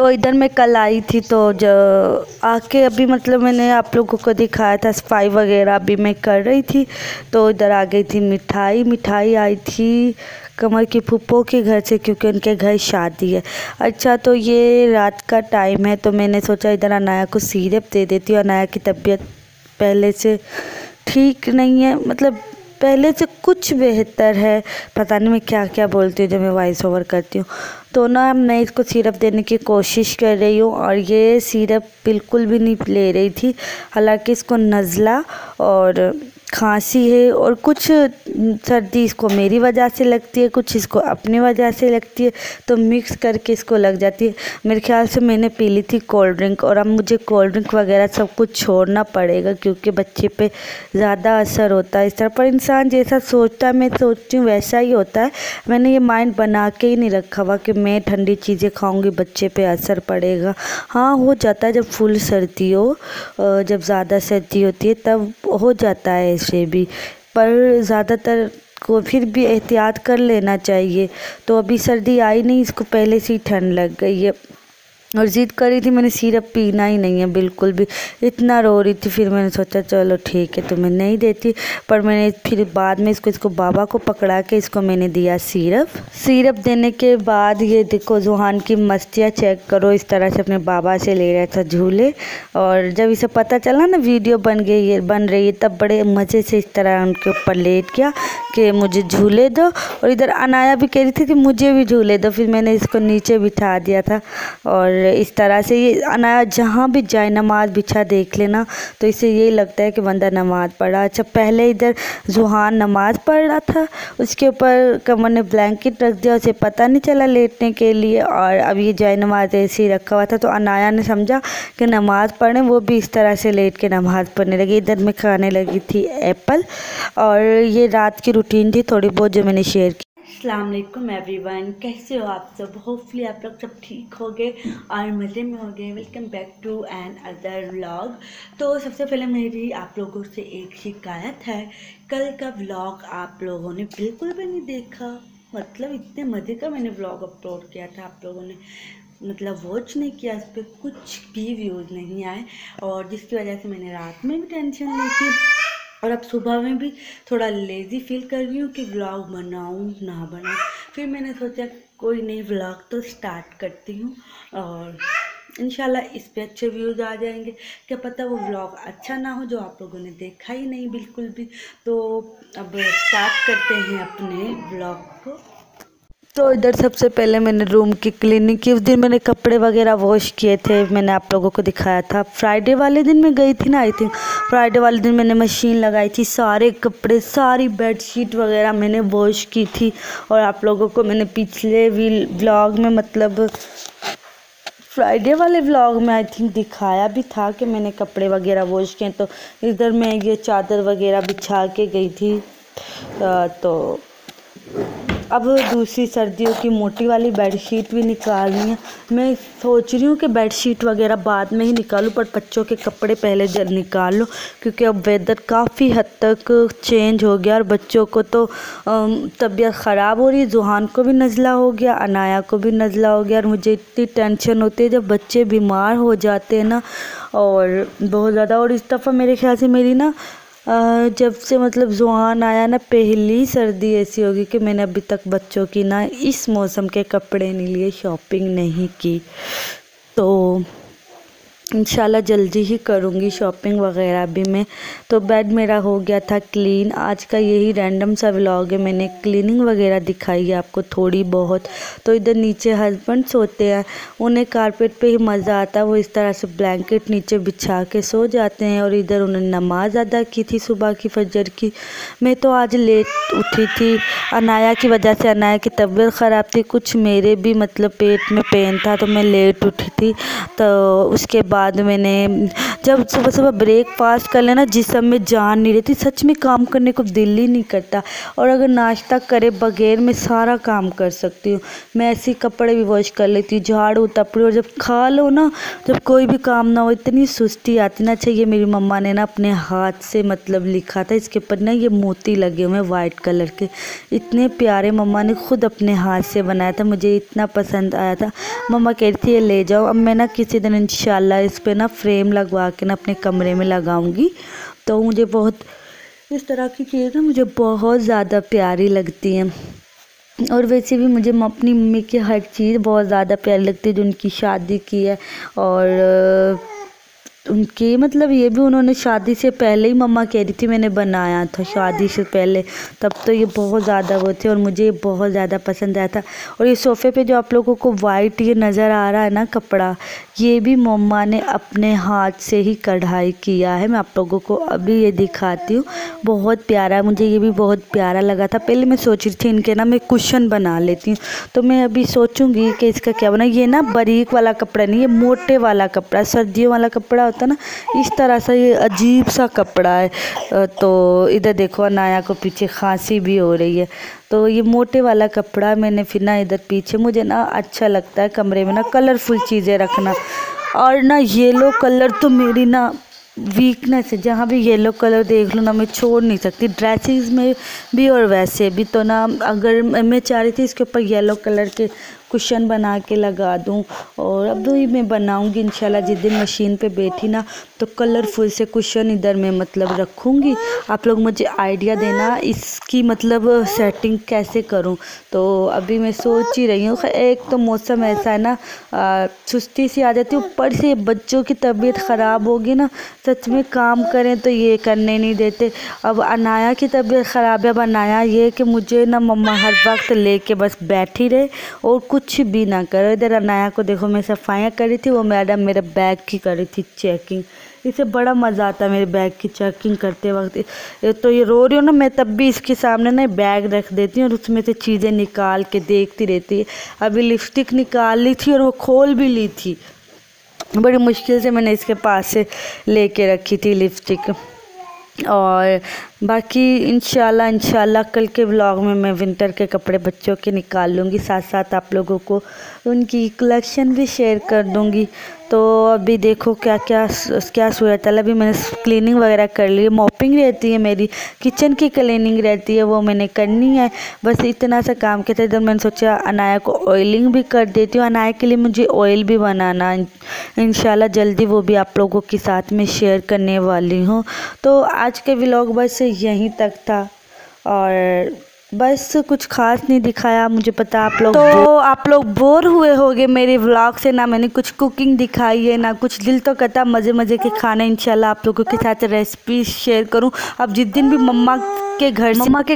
तो इधर मैं कल आई थी, तो जो आके अभी मतलब मैंने आप लोगों को दिखाया था सफाई वगैरह अभी मैं कर रही थी। तो इधर आ गई थी मिठाई आई थी कमर की फूफो के घर से, क्योंकि उनके घर शादी है। अच्छा, तो ये रात का टाइम है, तो मैंने सोचा इधर अनाया को सिरप दे देती हूँ। अनाया की तबीयत पहले से ठीक नहीं है, मतलब पहले से कुछ बेहतर है। पता नहीं मैं क्या क्या बोलती हूँ जब मैं वॉइस ओवर करती हूँ। तो ना मैं इसको सिरप देने की कोशिश कर रही हूँ और ये सिरप बिल्कुल भी नहीं ले रही थी। हालांकि इसको नज़ला और खांसी है और कुछ सर्दी इसको मेरी वजह से लगती है, कुछ इसको अपनी वजह से लगती है, तो मिक्स करके इसको लग जाती है। मेरे ख्याल से मैंने पी ली थी कोल्ड ड्रिंक और अब मुझे कोल्ड ड्रिंक वगैरह सब कुछ छोड़ना पड़ेगा, क्योंकि बच्चे पे ज़्यादा असर होता है इस तरह। पर इंसान जैसा सोचता है, मैं सोचती हूँ वैसा ही होता है। मैंने ये माइंड बना के ही नहीं रखा हुआ कि मैं ठंडी चीज़ें खाऊंगी बच्चे पे असर पड़ेगा। हाँ, हो जाता है जब फुल सर्दी हो, जब ज़्यादा सर्दी होती है तब हो जाता है ऐसे भी, पर ज़्यादातर को फिर भी एहतियात कर लेना चाहिए। तो अभी सर्दी आई नहीं, इसको पहले से ही ठंड लग गई है और ज़िद करी थी मैंने सिरप पीना ही नहीं है बिल्कुल भी, इतना रो रही थी। फिर मैंने सोचा चलो ठीक है, तो मैं नहीं देती। पर मैंने फिर बाद में इसको बाबा को पकड़ा के इसको मैंने दिया सिरप देने के बाद ये देखो जुहान की मस्तियाँ चेक करो, इस तरह से अपने बाबा से ले रहा था झूले। और जब इसे पता चला ना वीडियो बन रही है, तब बड़े मज़े से इस तरह उनके ऊपर लेट गया कि मुझे झूले दो। और इधर अनाया भी कह रही थी कि मुझे भी झूले दो, फिर मैंने इसको नीचे बिठा दिया था। और इस तरह से ये अनाया जहाँ भी जाए नमाज बिछा देख लेना तो इसे यही लगता है कि बंदा नमाज पढ़ा। अच्छा, पहले इधर जुहान नमाज पढ़ रहा था, उसके ऊपर कमर ने ब्लैंकेट रख दिया, उसे पता नहीं चला लेटने के लिए। और अब ये जाए नमाज ऐसे ही रखा हुआ था, तो अनाया ने समझा कि नमाज पढ़ें, वो भी इस तरह से लेट के नमाज पढ़ने लगी। इधर मैं खाने लगी थी एप्पल, और ये रात की रूटीन थी थोड़ी बहुत जो मैंने शेयर की। अस्सलाम वालेकुम एवरीवन, कैसे हो आप सब? होपफुली आप लोग सब ठीक हो गए और मज़े में हो गए। Welcome back to another vlog. तो सबसे पहले मेरी आप लोगों से एक शिकायत है, कल का व्लॉग आप लोगों ने बिल्कुल भी नहीं देखा। मतलब इतने मज़े का मैंने व्लॉग अपलोड किया था, आप लोगों ने मतलब वॉच नहीं किया, इस पर कुछ भी व्यूज़ नहीं आए, और जिसकी वजह से मैंने रात में भी टेंशन ली थी और अब सुबह में भी थोड़ा लेज़ी फील कर रही हूँ कि व्लॉग बनाऊँ ना बनाऊँ। फिर मैंने सोचा कोई नई व्लॉग तो स्टार्ट करती हूँ और इंशाल्लाह इस पे अच्छे व्यूज़ आ जाएंगे। क्या पता वो व्लॉग अच्छा ना हो जो आप लोगों ने देखा ही नहीं बिल्कुल भी। तो अब स्टार्ट करते हैं अपने व्लॉग को। तो इधर सबसे पहले मैंने रूम की क्लीनिंग की। उस दिन मैंने कपड़े वगैरह वॉश किए थे, मैंने आप लोगों को दिखाया था। फ्राइडे वाले दिन मैं गई थी ना, आई थिंक फ्राइडे वाले दिन मैंने मशीन लगाई थी, सारे कपड़े सारी बेडशीट वगैरह मैंने वॉश की थी। और आप लोगों को मैंने पिछले व्लॉग में मतलब फ्राइडे वाले व्लॉग में आई थिंक दिखाया भी था कि मैंने कपड़े वगैरह वॉश किए। तो इधर मैं ये चादर वगैरह बिछा के गई थी। तो अब दूसरी सर्दियों की मोटी वाली बेडशीट भी निकालनी है। मैं सोच रही हूँ कि बेडशीट वगैरह बाद में ही निकालूं, पर बच्चों के कपड़े पहले निकाल लूँ, क्योंकि अब वेदर काफ़ी हद तक चेंज हो गया और बच्चों को तो तबीयत ख़राब हो रही है। जुहान को भी नज़ला हो गया, अनाया को भी नज़ला हो गया, और मुझे इतनी टेंशन होती है जब बच्चे बीमार हो जाते हैं ना, और बहुत ज़्यादा। और इस दफ़ा मेरे ख्याल से मेरी ना जब से मतलब जुहान आया ना, पहली सर्दी ऐसी होगी कि मैंने अभी तक बच्चों की ना इस मौसम के कपड़े नहीं लिए, शॉपिंग नहीं की। तो इंशाल्लाह जल्दी ही करूँगी शॉपिंग वगैरह भी मैं। तो बेड मेरा हो गया था क्लीन। आज का यही रैंडम सा व्लॉग है, मैंने क्लीनिंग वगैरह दिखाई है आपको थोड़ी बहुत। तो इधर नीचे हस्बैंड सोते हैं, उन्हें कारपेट पे ही मज़ा आता है, वो इस तरह से ब्लैंकेट नीचे बिछा के सो जाते हैं। और इधर उन्होंने नमाज अदा की थी सुबह की फजर की। मैं तो आज लेट उठी थी अनाया की वजह से, अनाया की तबीयत ख़राब थी, कुछ मेरे भी मतलब पेट में पेन था, तो मैं लेट उठी थी। तो उसके बाद मैंने जब सुबह सुबह ब्रेकफास्ट कर लेना जिस्म में जान नहीं रहती, सच में काम करने को दिल ही नहीं करता। और अगर नाश्ता करे बगैर मैं सारा काम कर सकती हूँ। मैं ऐसे कपड़े भी वॉश कर लेती हूँ, झाड़ू तपड़ू, और जब खा लो ना, जब कोई भी काम ना हो, इतनी सुस्ती आती ना। चाहिए मेरी मम्मा ने ना अपने हाथ से मतलब लिखा था, इसके ऊपर ना ये मोती लगे हुए हैं वाइट कलर के, इतने प्यारे। मम्मा ने खुद अपने हाथ से बनाया था, मुझे इतना पसंद आया था। मम्मा कह रही थी ये ले जाओ। अब मैं ना किसी दिन इंशाल्लाह इस पे ना फ्रेम लगवा के ना अपने कमरे में लगाऊंगी। तो मुझे बहुत इस तरह की चीज़ें ना मुझे बहुत ज़्यादा प्यारी लगती हैं। और वैसे भी मुझे अपनी मम्मी की हर चीज़ बहुत ज़्यादा प्यारी लगती है, जो उनकी शादी की है। और उनकी मतलब ये भी उन्होंने शादी से पहले ही, मम्मा कह रही थी मैंने बनाया था शादी से पहले, तब तो ये बहुत ज़्यादा वो थे और मुझे ये बहुत ज़्यादा पसंद आया था। और ये सोफ़े पे जो आप लोगों को वाइट ये नज़र आ रहा है ना कपड़ा, ये भी मम्मा ने अपने हाथ से ही कढ़ाई किया है। मैं आप लोगों को अभी ये दिखाती हूँ, बहुत प्यारा, मुझे ये भी बहुत प्यारा लगा था। पहले मैं सोच रही थी इनके ना मैं कुशन बना लेती हूँ, तो मैं अभी सोचूंगी कि इसका क्या बना। ये ना बारीक वाला कपड़ा नहीं, ये मोटे वाला कपड़ा, सर्दियों वाला कपड़ा होता ना, इस तरह से ये अजीब सा कपड़ा है। तो इधर देखो अनाया को पीछे खांसी भी हो रही है, तो ये मोटे वाला कपड़ा मैंने फिर ना इधर पीछे, मुझे ना अच्छा लगता है कमरे में ना कलरफुल चीज़ें रखना। और ना येलो कलर तो मेरी ना वीकनेस है, जहाँ भी येलो कलर देख लो ना मैं छोड़ नहीं सकती, ड्रेसेस में भी और वैसे भी। तो ना अगर मैं चाह रही थी इसके ऊपर येलो कलर के कुशन बना के लगा दूं, और अब तो ही मैं बनाऊंगी इंशाल्लाह। जिस दिन मशीन पे बैठी ना तो कलरफुल से कुशन इधर मैं मतलब रखूंगी। आप लोग मुझे आइडिया देना इसकी मतलब सेटिंग कैसे करूं। तो अभी मैं सोच ही रही हूँ। एक तो मौसम ऐसा है ना, सुस्ती सी आ जाती है, ऊपर से बच्चों की तबीयत ख़राब होगी ना, सच में काम करें तो ये करने नहीं देते। अब अनाया की तबीयत ख़राब है। अब अनाया ये कि मुझे ना मम्मा हर वक्त लेके बस बैठी रहे और कुछ भी ना करो। इधर अनाया को देखो, मैं सफाइयाँ कर रही थी, वो मैडम मेरे बैग की कर रही थी चेकिंग। इसे बड़ा मज़ा आता है मेरे बैग की चेकिंग करते वक्त। तो ये रो रही हो ना, मैं तब भी इसके सामने ना बैग रख देती हूँ और उसमें से चीज़ें निकाल के देखती रहती है। अभी लिपस्टिक निकाल ली थी और वो खोल भी ली थी, बड़ी मुश्किल से मैंने इसके पास से लेके रखी थी लिपस्टिक। और बाकी इंशाल्लाह कल के व्लॉग में मैं विंटर के कपड़े बच्चों के निकाल लूँगी, साथ साथ आप लोगों को उनकी कलेक्शन भी शेयर कर दूँगी। तो अभी देखो क्या सूरत है। अभी मैंने क्लीनिंग वगैरह कर ली है, मॉपिंग रहती है मेरी, किचन की क्लीनिंग रहती है, वो मैंने करनी है। बस इतना सा काम किया था। इधर मैंने सोचा अनाया को ऑयलिंग भी कर देती हूँ। अनाया के लिए मुझे ऑयल भी बनाना इंशाल्लाह जल्दी, वो भी आप लोगों के साथ में शेयर करने वाली हूँ। तो आज के व्लॉग बस यहीं तक था और बस कुछ खास नहीं दिखाया। मुझे पता आप लोग बोर हुए होंगे मेरे व्लॉग से, ना मैंने कुछ कुकिंग दिखाई है ना कुछ। दिल तो करता मज़े के खाने इंशाल्लाह आप लोगों के साथ रेसिपी शेयर करूं। अब जिस दिन भी मम्मा के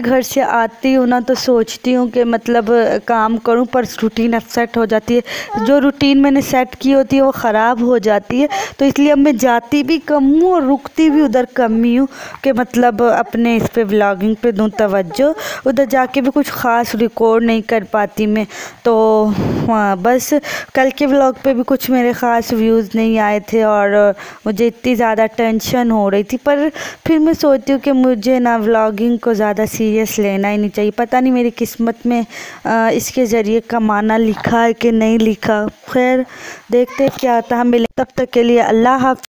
घर से आती हूँ ना, तो सोचती हूँ कि मतलब काम करूँ, पर रूटीन अपसेट हो जाती है। जो रूटीन मैंने सेट की होती है वो ख़राब हो जाती है, तो इसलिए अब मैं जाती भी कम हूँ और रुकती भी उधर कम ही हूँ कि मतलब अपने इस पे व्लॉगिंग पे दूँ तवज्जो। उधर जाके भी कुछ ख़ास रिकॉर्ड नहीं कर पाती मैं। तो हाँ, बस कल के व्लॉग पे भी कुछ मेरे ख़ास व्यूज़ नहीं आए थे और मुझे इतनी ज़्यादा टेंशन हो रही थी। पर फिर मैं सोचती हूँ कि मुझे ना व्लॉगिंग को ज़्यादा सीरियस लेना ही नहीं चाहिए। पता नहीं मेरी किस्मत में इसके ज़रिए कमाना लिखा है कि नहीं लिखा। खैर देखते क्या आता है। मिले तब तक के लिए अल्लाह हाफ़िज़।